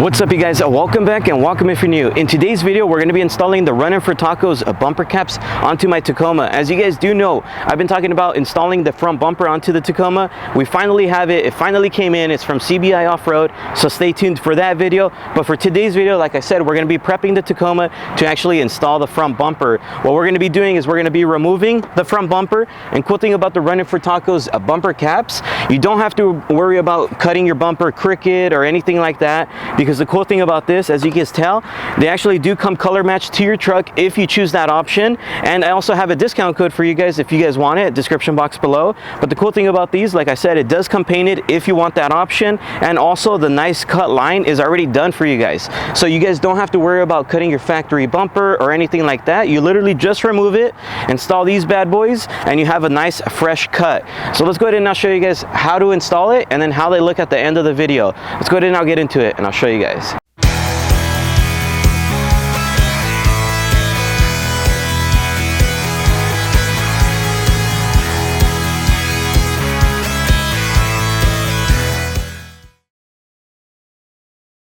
What's up, you guys? Welcome back and welcome if you're new. In today's video, we're going to be installing the Running for Tacos bumper caps onto my Tacoma. As you guys do know, I've been talking about installing the front bumper onto the Tacoma. We finally have it. It finally came in. It's from CBI Off-Road, so stay tuned for that video. But for today's video, like I said, we're going to be prepping the Tacoma to actually install the front bumper. What we're going to be doing is we're going to be removing the front bumper. And cool thing about the Running for Tacos bumper caps, you don't have to worry about cutting your bumper crooked or anything like that, because the cool thing about this, as you guys tell, they actually do come color matched to your truck if you choose that option. And I also have a discount code for you guys if you guys want it, description box below. But the cool thing about these, like I said, it does come painted if you want that option, and also the nice cut line is already done for you guys, so you guys don't have to worry about cutting your factory bumper or anything like that. You literally just remove it, install these bad boys, and you have a nice fresh cut. So let's go ahead and now show you guys how to install it and then how they look at the end of the video. Let's go ahead and now get into it and I'll show you guys.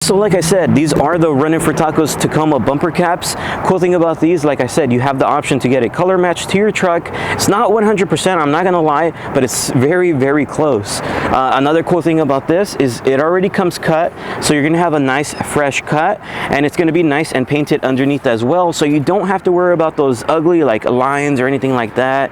So like I said, these are the Running for Tacos Tacoma bumper caps. Cool thing about these, like I said, you have the option to get it color matched to your truck. It's not 100%, I'm not gonna lie, but it's very, very close. Another cool thing about this is it already comes cut, so you're gonna have a nice fresh cut, and it's gonna be nice and painted underneath as well, so you don't have to worry about those ugly like lines or anything like that.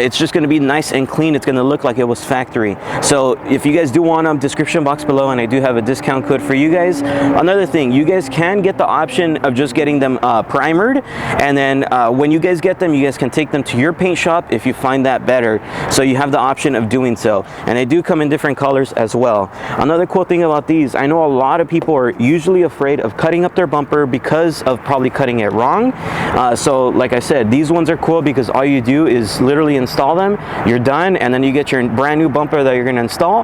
It's just gonna be nice and clean. It's gonna look like it was factory. So if you guys do want them, description box below, and I do have a discount code for you guys. Another thing, you guys can get the option of just getting them primered, and then when you guys get them, you guys can take them to your paint shop if you find that better. So you have the option of doing so, and they do come in different colors as well. Another cool thing about these, I know a lot of people are usually afraid of cutting up their bumper because of probably cutting it wrong. So like I said, these ones are cool because all you do is literally install them, you're done, and then you get your brand new bumper that you're going to install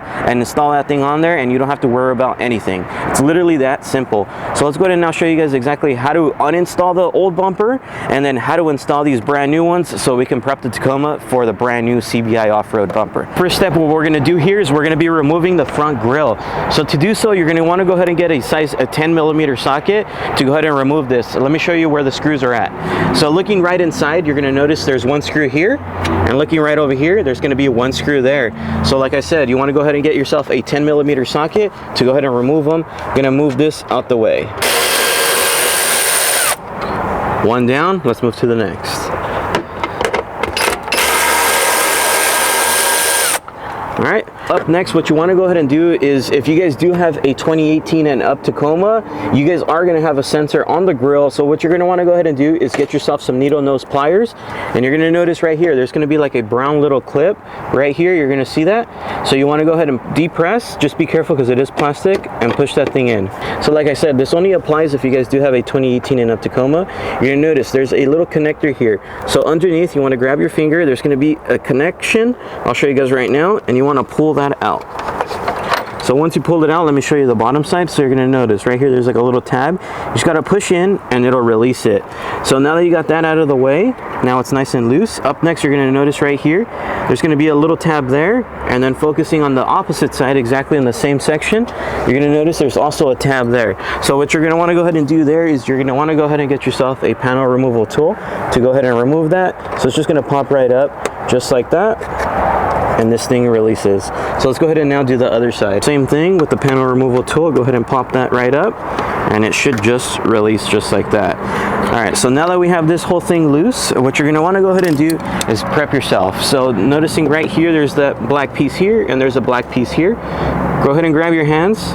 that thing on there, and you don't have to worry about anything. It's literally that simple. So let's go ahead and now show you guys exactly how to uninstall the old bumper and then how to install these brand new ones so we can prep the Tacoma for the brand new CBI off-road bumper. First step, what we're going to do here is we're going to be removing the front grille. So to do so, you're going to want to go ahead and get a 10mm socket to go ahead and remove this. So let me show you where the screws are at. So looking right inside, you're going to notice there's one screw here, and looking right over here, there's going to be one screw there. So like I said, you want to go ahead and get yourself a 10mm socket to go ahead and remove them. You're going to move this out the way. One down, let's move to the next. All right, up next, what you want to go ahead and do is, if you guys do have a 2018 and up Tacoma, you guys are going to have a sensor on the grill. So what you're going to want to go ahead and do is get yourself some needle nose pliers, and you're going to notice right here, there's going to be like a brown little clip right here. You're going to see that. So you want to go ahead and depress, just be careful because it is plastic, and push that thing in. So like I said, this only applies if you guys do have a 2018 and up Tacoma. You're going to notice there's a little connector here. So underneath, you want to grab your finger, there's going to be a connection. I'll show you guys right now, and you want to pull that out. So once you pull it out, let me show you the bottom side. So you're going to notice right here, there's like a little tab. You just got to push in and it'll release it. So now that you got that out of the way, now it's nice and loose. Up next, you're going to notice right here, there's going to be a little tab there, and then focusing on the opposite side, exactly in the same section, you're going to notice there's also a tab there. So what you're going to want to go ahead and do there is you're going to want to go ahead and get yourself a panel removal tool to go ahead and remove that. So it's just going to pop right up just like that, and this thing releases. So let's go ahead and now do the other side. Same thing with the panel removal tool. Go ahead and pop that right up, and it should just release just like that. All right, so now that we have this whole thing loose, what you're gonna wanna go ahead and do is prep yourself. So noticing right here, there's that black piece here, and there's a black piece here. Go ahead and grab your hands,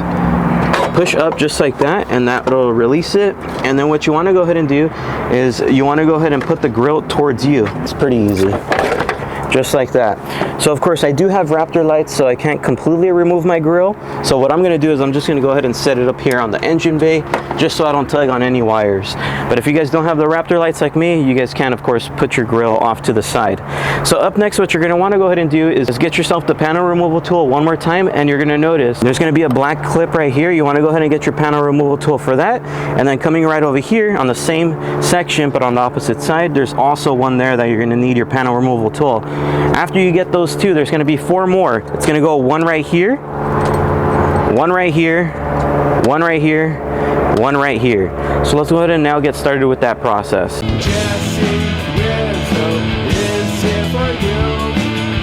push up just like that, and that will release it. And then what you wanna go ahead and do is you wanna go ahead and put the grill towards you. It's pretty easy. Just like that. So of course I do have Raptor lights, so I can't completely remove my grill. So what I'm going to do is I'm just going to go ahead and set it up here on the engine bay, just so I don't tug on any wires. But if you guys don't have the Raptor lights like me, you guys can of course put your grill off to the side. So up next, what you're going to want to go ahead and do is get yourself the panel removal tool one more time, and you're going to notice there's going to be a black clip right here. You want to go ahead and get your panel removal tool for that, and then coming right over here on the same section but on the opposite side, there's also one there that you're going to need your panel removal tool. After you get those two, there's going to be 4 more. It's going to go one right here, one right here, one right here, one right here. So let's go ahead and now get started with that process. JesseRizo is here for you.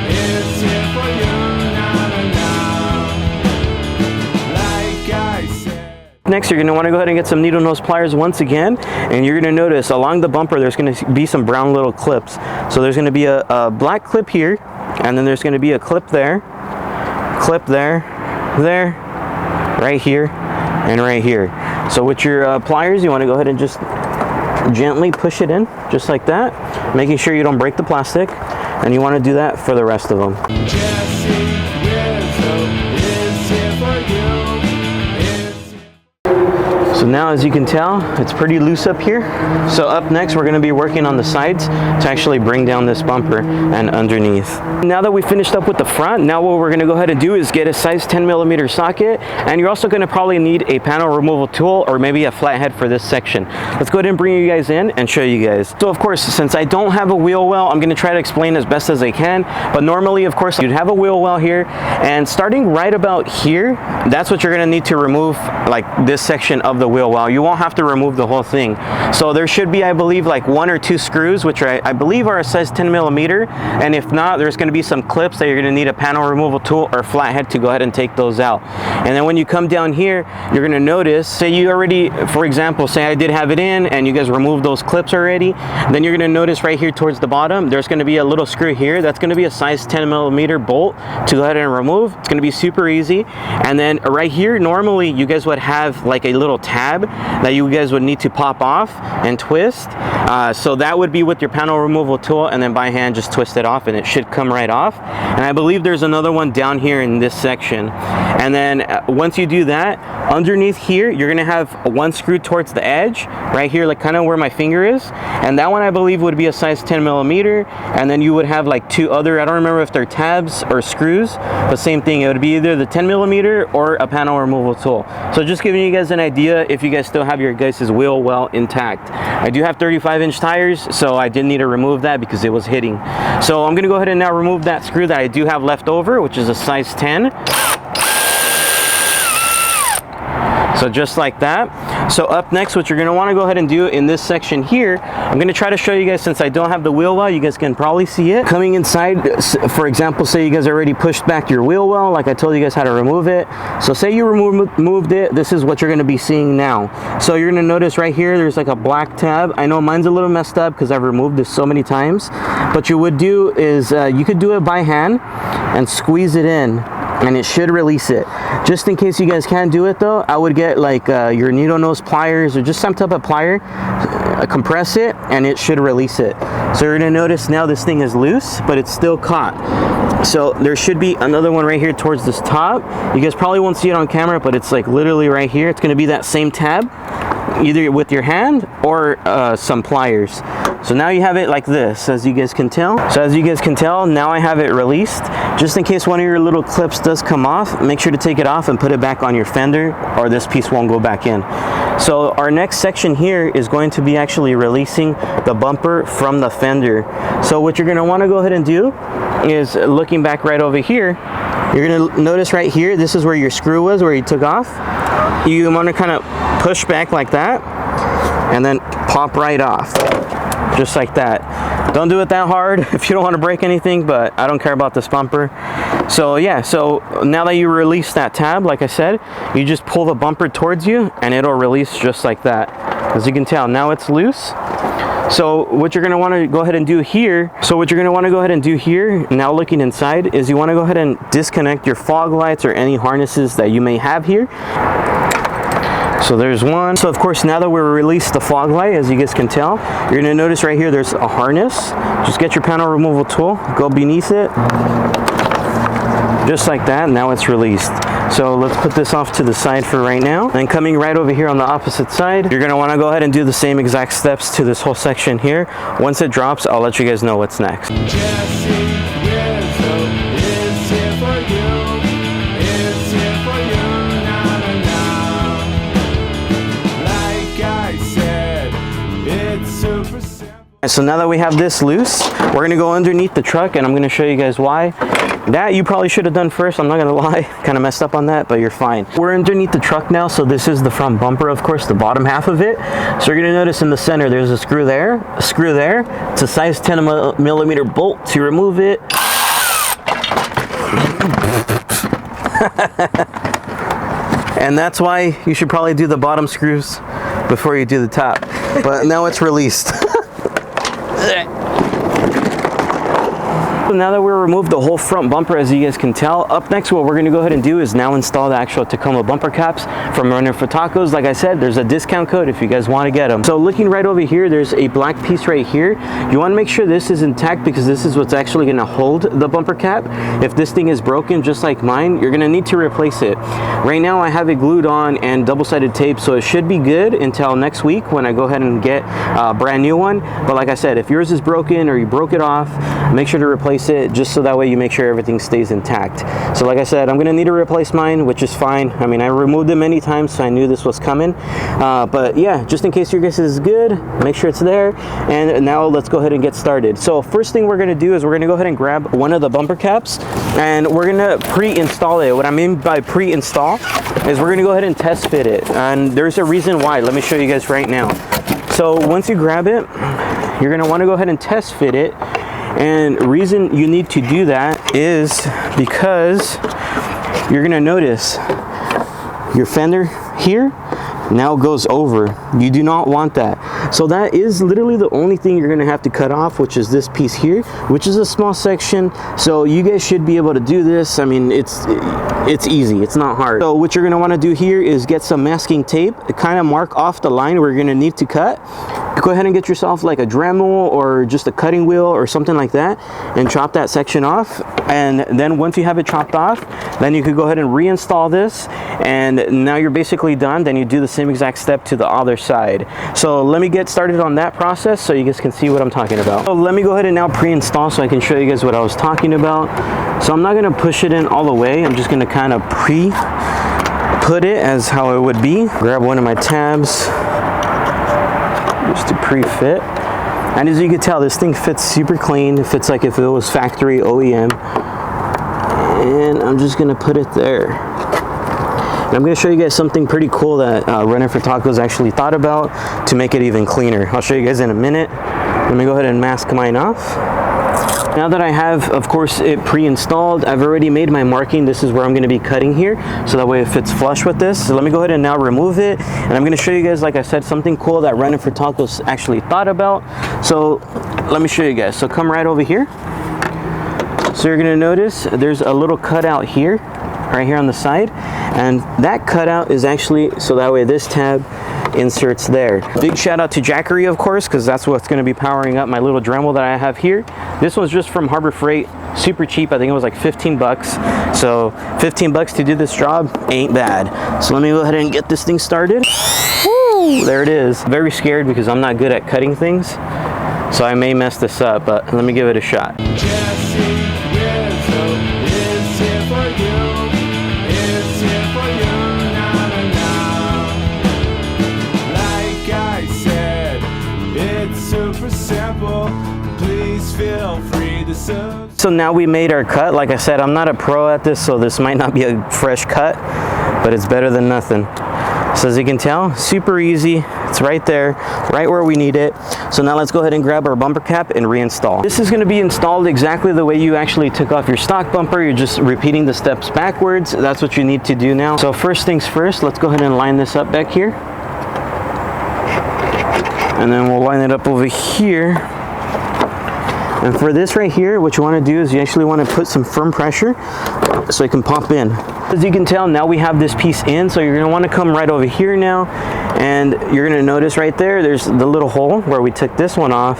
It's here for you. Like I said. Next, you're going to want to go ahead and get some needle nose pliers once again, and you're going to notice along the bumper there's going to be some brown little clips. So there's going to be a black clip here, and then there's going to be a clip there, right here, and right here. So with your pliers, you want to go ahead and just gently push it in, just like that, making sure you don't break the plastic, and you want to do that for the rest of them. JesseRizo is here for you. So now, as you can tell, it's pretty loose up here. So up next, we're going to be working on the sides to actually bring down this bumper and underneath. Now that we finished up with the front, now what we're going to go ahead and do is get a size 10mm socket, and you're also going to probably need a panel removal tool or maybe a flathead for this section. Let's go ahead and bring you guys in and show you guys. So of course, since I don't have a wheel well, I'm going to try to explain as best as I can, but normally, of course, you'd have a wheel well here, and starting right about here, that's what you're going to need to remove, like this section of the wheel well. You won't have to remove the whole thing. So there should be, I believe, like 1 or 2 screws, which I believe are a size 10mm, and if not, there's going to be some clips that you're going to need a panel removal tool or flathead to go ahead and take those out. And then when you come down here, you're going to notice, say you already, for example, say I did have it in and you guys removed those clips already, then you're going to notice right here towards the bottom, there's going to be a little screw here. That's going to be a size 10mm bolt to go ahead and remove. It's going to be super easy. And then right here, normally you guys would have like a little tab that you guys would need to pop off and twist. So that would be with your panel removal tool, and then by hand just twist it off and it should come right off. And I believe there's another one down here in this section. And then once you do that, underneath here, you're gonna have one screw towards the edge, right here, like kind of where my finger is. And that one I believe would be a size 10mm. And then you would have like 2 other, I don't remember if they're tabs or screws, but same thing. It would be either the 10mm or a panel removal tool. So just giving you guys an idea if you guys still have your guys' wheel well intact. I do have 35-inch tires, so I did need to remove that because it was hitting. So I'm gonna go ahead and now remove that screw that I do have left over, which is a size 10. So just like that. So up next, what you're going to want to go ahead and do in this section here, I'm going to try to show you guys, since I don't have the wheel well, you guys can probably see it. Coming inside, for example, say you guys already pushed back your wheel well, like I told you guys how to remove it. So say you removed it, this is what you're going to be seeing now. So you're going to notice right here, there's like a black tab. I know mine's a little messed up because I've removed this so many times. What you would do is you could do it by hand and squeeze it in, and it should release it. Just in case you guys can't do it though, I would get like your needle nose pliers or just some type of plier, compress it, and it should release it. So you're gonna notice now this thing is loose, but it's still caught. So there should be another one right here towards this top. You guys probably won't see it on camera, but it's like literally right here. It's gonna be that same tab, either with your hand or some pliers. So now you have it like this, as you guys can tell. So as you guys can tell, now I have it released. Just in case one of your little clips does come off, make sure to take it off and put it back on your fender, or this piece won't go back in. So our next section here is going to be actually releasing the bumper from the fender. So what you're gonna wanna go ahead and do is, looking back right over here, you're gonna notice right here, this is where your screw was, where you took off. You wanna kind of push back like that, and then pop right off. Just like that. Don't do it that hard if you don't want to break anything, but I don't care about this bumper. So yeah, so now that you release that tab, like I said, you just pull the bumper towards you and it'll release just like that. As you can tell, now it's loose. So what you're going to want to go ahead and do here, now looking inside, is you want to go ahead and disconnect your fog lights or any harnesses that you may have here. So there's one. So of course, now that we released the fog light, as you guys can tell, you're gonna notice right here, there's a harness. Just get your panel removal tool, go beneath it, just like that. Now it's released. So let's put this off to the side for right now. And coming right over here on the opposite side, you're gonna wanna go ahead and do the same exact steps to this whole section here. Once it drops, I'll let you guys know what's next. JesseRizo is here for you. It's here for you. Super simple. So now that we have this loose, we're gonna go underneath the truck, and I'm gonna show you guys why. That you probably should have done first, I'm not gonna lie. Kind of messed up on that, but you're fine. We're underneath the truck now, so this is the front bumper, of course, the bottom half of it. So you're gonna notice in the center there's a screw there, a screw there. It's a size 10 millimeter bolt. To remove it, and that's why you should probably do the bottom screws before you do the top. But now it's released. Now that we removed the whole front bumper, as you guys can tell, up next what we're going to go ahead and do is now install the actual Tacoma bumper caps from Running for Tacos. Like I said, there's a discount code if you guys want to get them. So looking right over here, there's a black piece right here. You want to make sure this is intact because this is what's actually going to hold the bumper cap. If this thing is broken, just like mine, you're going to need to replace it. Right now I have it glued on and double-sided tape, so it should be good until next week when I go ahead and get a brand new one. But like I said, if yours is broken or you broke it off, make sure to replace it, just so that way you make sure everything stays intact. So like I said, I'm gonna need to replace mine, which is fine. I mean, I removed it many times, so I knew this was coming. But yeah, just in case your guess is good, make sure it's there. And now let's go ahead and get started. So first thing we're gonna do is we're gonna go ahead and grab one of the bumper caps and we're gonna pre-install it. What I mean by pre-install is we're gonna go ahead and test fit it. And there's a reason why. Let me show you guys right now. So once you grab it, you're gonna wanna go ahead and test fit it. And reason you need to do that is because you're gonna notice your fender here now goes over. You do not want that. So that is literally the only thing you're gonna have to cut off, which is this piece here, which is a small section. So you guys should be able to do this. I mean, it's easy, it's not hard. So what you're gonna wanna do here is get some masking tape, kind of mark off the line where you're gonna need to cut. Go ahead and get yourself like a Dremel or just a cutting wheel or something like that and chop that section off. And then once you have it chopped off, then you could go ahead and reinstall this, and now you're basically done. Then you do the same exact step to the other side. So let me get started on that process so you guys can see what I'm talking about. So let me go ahead and now pre-install so I can show you guys what I was talking about. So I'm not gonna push it in all the way. I'm just gonna kind of pre-put it as how it would be. Grab one of my tabs just to pre-fit. And as you can tell, this thing fits super clean. It fits like if it was factory OEM. And I'm just gonna put it there. And I'm gonna show you guys something pretty cool that Running for Tacos actually thought about to make it even cleaner. I'll show you guys in a minute. Let me go ahead and mask mine off. Now that I have, of course, it pre-installed, I've already made my marking. This is where I'm going to be cutting here, so that way it fits flush with this. So let me go ahead and now remove it, and I'm going to show you guys, like I said, something cool that Running for Tacos actually thought about. So let me show you guys. So come right over here. So you're going to notice there's a little cutout here, right here on the side, and that cutout is actually so that way this tab inserts there. Big shout out to JesseRizo, of course, because that's what's going to be powering up my little Dremel that I have here. This one's just from Harbor Freight, super cheap. I think it was like 15 bucks. So 15 bucks to do this job ain't bad. So let me go ahead and get this thing started. Woo, there it is. Very scared because I'm not good at cutting things, so I may mess this up, but let me give it a shot. JesseRizo is here for you. It's here for you. Na, na, na. Like I said, it's super simple. Please feel free to sub. So now we made our cut. Like I said, I'm not a pro at this, so this might not be a fresh cut, but it's better than nothing. So as you can tell, super easy. It's right there, right where we need it. So now let's go ahead and grab our bumper cap and reinstall. This is going to be installed exactly the way you actually took off your stock bumper. You're just repeating the steps backwards. That's what you need to do now. So first things first, let's go ahead and line this up back here. And then we'll line it up over here. And for this right here, what you want to do is you actually want to put some firm pressure so it can pop in. As you can tell, now we have this piece in, so you're going to want to come right over here now, and you're going to notice right there, there's the little hole where we took this one off.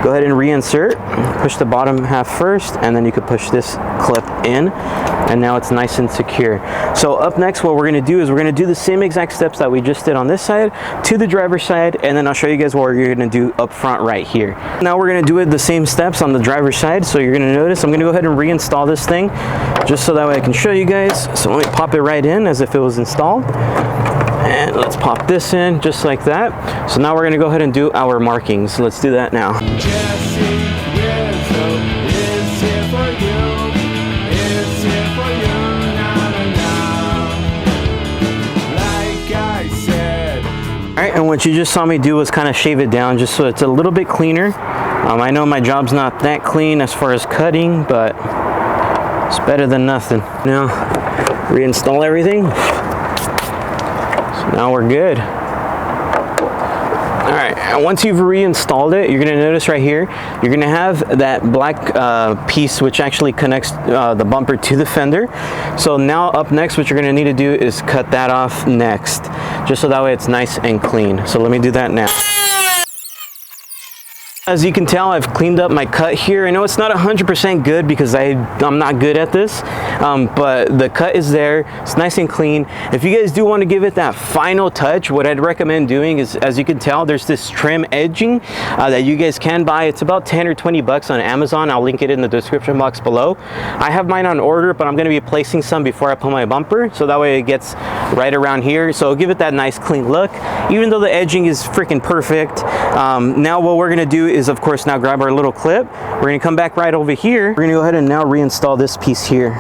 Go ahead and reinsert, push the bottom half first, and then you could push this clip in, and now it's nice and secure. So up next, what we're going to do is we're going to do the same exact steps that we just did on this side to the driver's side, and then I'll show you guys what you're going to do up front right here. Now we're going to do it the same steps on the driver's side, so you're going to notice I'm going to go ahead and reinstall this thing just so that way I can show you guys. So let me pop it right in as if it was installed. And let's pop this in just like that. So now we're going to go ahead and do our markings. Let's do that now. JesseRizo is here for you. All right, and what you just saw me do was kind of shave it down just so it's a little bit cleaner. I know my job's not that clean as far as cutting, but it's better than nothing. Now, reinstall everything. So now we're good. All right, and once you've reinstalled it, you're gonna notice right here, you're gonna have that black piece which actually connects the bumper to the fender. So now up next, what you're gonna need to do is cut that off next, just so that way it's nice and clean. So let me do that now. As you can tell, I've cleaned up my cut here. I know it's not 100% good because I'm not good at this, but the cut is there. It's nice and clean. If you guys do want to give it that final touch, what I'd recommend doing is, as you can tell, there's this trim edging that you guys can buy. It's about 10 or 20 bucks on Amazon. I'll link it in the description box below. I have mine on order, but I'm going to be placing some before I put my bumper, so that way it gets right around here. So give it that nice clean look, even though the edging is freaking perfect. Now what we're going to do is, of course, now grab our little clip. We're going to come back right over here. We're going to go ahead and now reinstall this piece here.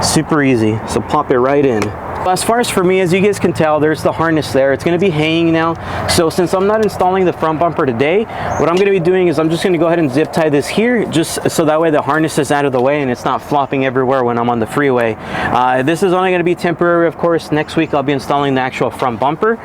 Super easy. So pop it right in. As far as for me, as you guys can tell, there's the harness there. It's going to be hanging now. So since I'm not installing the front bumper today, what I'm going to be doing is I'm just going to go ahead and zip tie this here, just so that way the harness is out of the way and it's not flopping everywhere when I'm on the freeway. This is only going to be temporary, of course. Next week I'll be installing the actual front bumper.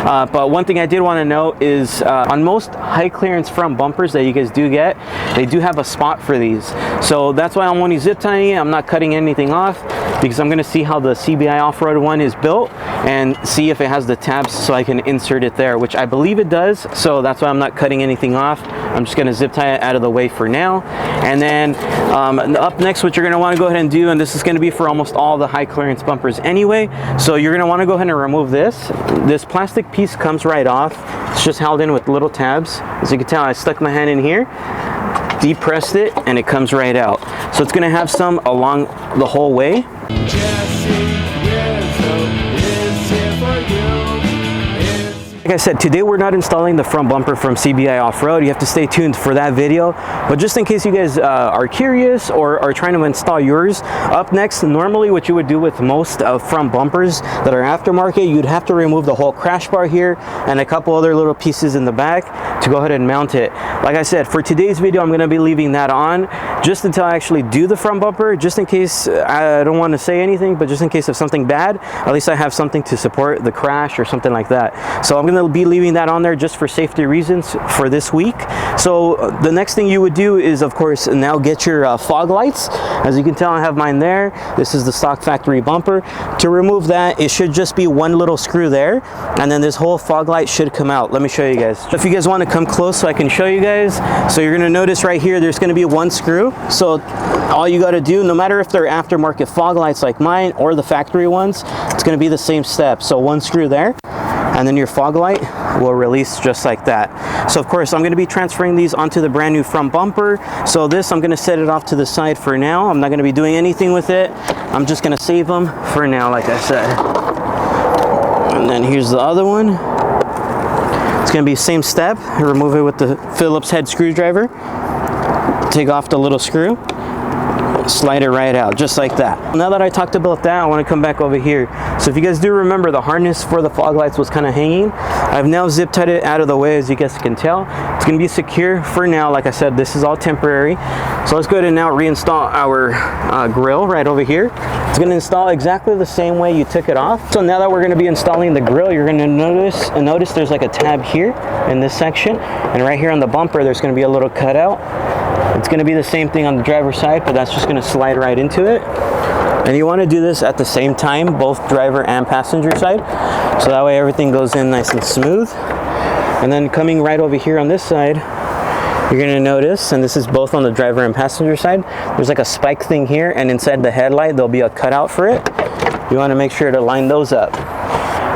But one thing I did want to note is on most high clearance front bumpers that you guys do get, they do have a spot for these. So that's why I'm only zip tying it. I'm not cutting anything off, because I'm going to see how the CBI off-road one is built and see if it has the tabs so I can insert it there, which I believe it does. So that's why I'm not cutting anything off. I'm just going to zip tie it out of the way for now. And then up next, what you're going to want to go ahead and do, and this is going to be for almost all the high clearance bumpers anyway, so you're going to want to go ahead and remove this plastic piece. Comes right off. It's just held in with little tabs. As you can tell, I stuck my hand in here, depressed it, and it comes right out. So it's going to have some along the whole way. JesseRizo is here for you. Like I said, today we're not installing the front bumper from CBI Off-Road. You have to stay tuned for that video. But just in case you guys are curious or are trying to install yours, up next, normally what you would do with most front bumpers that are aftermarket, you'd have to remove the whole crash bar here and a couple other little pieces in the back to go ahead and mount it. Like I said, for today's video, I'm going to be leaving that on just until I actually do the front bumper, just in case. I don't want to say anything, but just in case of something bad, at least I have something to support the crash or something like that. So I'm going to be leaving that on there just for safety reasons for this week. So the next thing you would do is, of course, now get your fog lights. As you can tell, I have mine there. This is the stock factory bumper. To remove that, it should just be one little screw there, and then this whole fog light should come out. Let me show you guys. If you guys want to come close so I can show you guys, so you're going to notice right here, there's going to be one screw. So all you got to do, no matter if they're aftermarket fog lights like mine or the factory ones, it's going to be the same step. So one screw there, and then your fog light will release just like that. So of course, I'm going to be transferring these onto the brand new front bumper. So this, I'm going to set it off to the side for now. I'm not going to be doing anything with it. I'm just going to save them for now, like I said. And then here's the other one. It's going to be same step. Remove it with the Phillips head screwdriver. Take off the little screw. Slide it right out, just like that. Now that I talked about that, I want to come back over here. So if you guys do remember, the harness for the fog lights was kind of hanging. I've now zip tied it out of the way, as you guys can tell. It's going to be secure for now. Like I said, this is all temporary. So let's go ahead and now reinstall our grill right over here. It's going to install exactly the same way you took it off. So now that we're going to be installing the grill, you're going to notice there's like a tab here in this section, and right here on the bumper there's going to be a little cutout. It's going to be the same thing on the driver's side, but that's just going to slide right into it. And you want to do this at the same time, both driver and passenger side, so that way everything goes in nice and smooth. And then coming right over here on this side, you're going to notice, and this is both on the driver and passenger side, there's like a spike thing here, and inside the headlight there'll be a cutout for it. You want to make sure to line those up,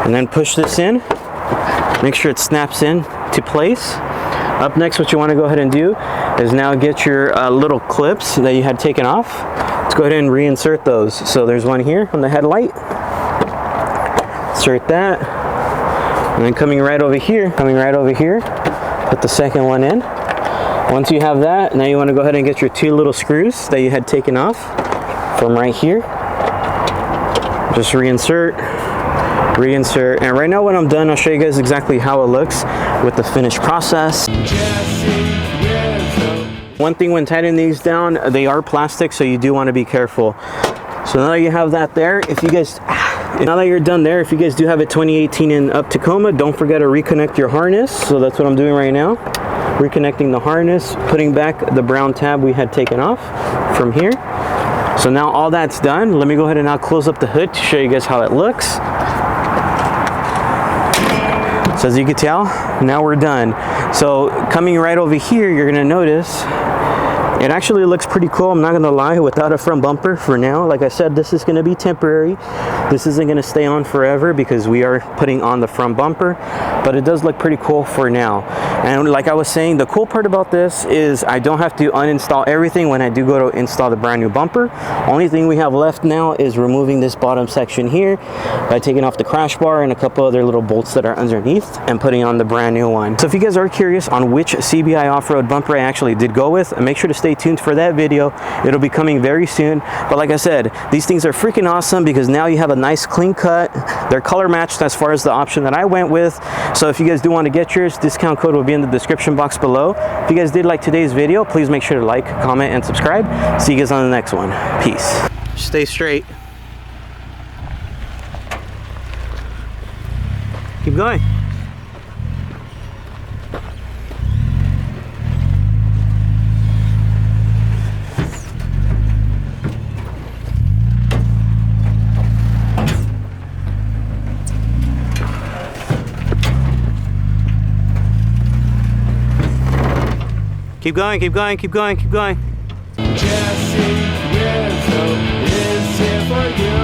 and then push this in, make sure it snaps in to place. Up next, what you want to go ahead and do is now get your little clips that you had taken off. Let's go ahead and reinsert those. So there's one here on the headlight. Insert that. And then coming right over here, put the second one in. Once you have that, now you want to go ahead and get your two little screws that you had taken off from right here. Just reinsert. reinsert. And right now when I'm done, I'll show you guys exactly how it looks with the finished process. JesseRizo. One thing when tightening these down, they are plastic, so you do want to be careful. So now that you have that there, if you guys, now that you're done there, if you guys do have a 2018 and up Tacoma, don't forget to reconnect your harness. So that's what I'm doing right now. Reconnecting the harness, putting back the brown tab we had taken off from here. So now all that's done. Let me go ahead and now close up the hood to show you guys how it looks. So as you can tell, now we're done. So coming right over here, you're gonna notice it actually looks pretty cool. I'm not gonna lie, without a front bumper for now. Like I said, this is gonna be temporary. This isn't gonna stay on forever because we are putting on the front bumper, but it does look pretty cool for now. And like I was saying, the cool part about this is I don't have to uninstall everything when I do go to install the brand new bumper. Only thing we have left now is removing this bottom section here by taking off the crash bar and a couple other little bolts that are underneath and putting on the brand new one. So if you guys are curious on which CBI off-road bumper I actually did go with, make sure to stay tuned for that video. It'll be coming very soon. But like I said, these things are freaking awesome because now you have a nice clean cut. They're color matched as far as the option that I went with. So if you guys do want to get yours, discount code will be in the description box below. If you guys did like today's video, please make sure to like, comment, and subscribe. See you guys on the next one. Peace. Stay straight. Keep going. Keep going, keep going, keep going, keep going. JesseRizo is here for you.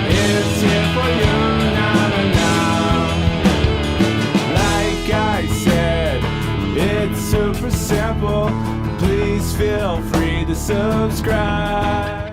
It's here for you. Na na na. Like I said, it's super simple. Please feel free to subscribe.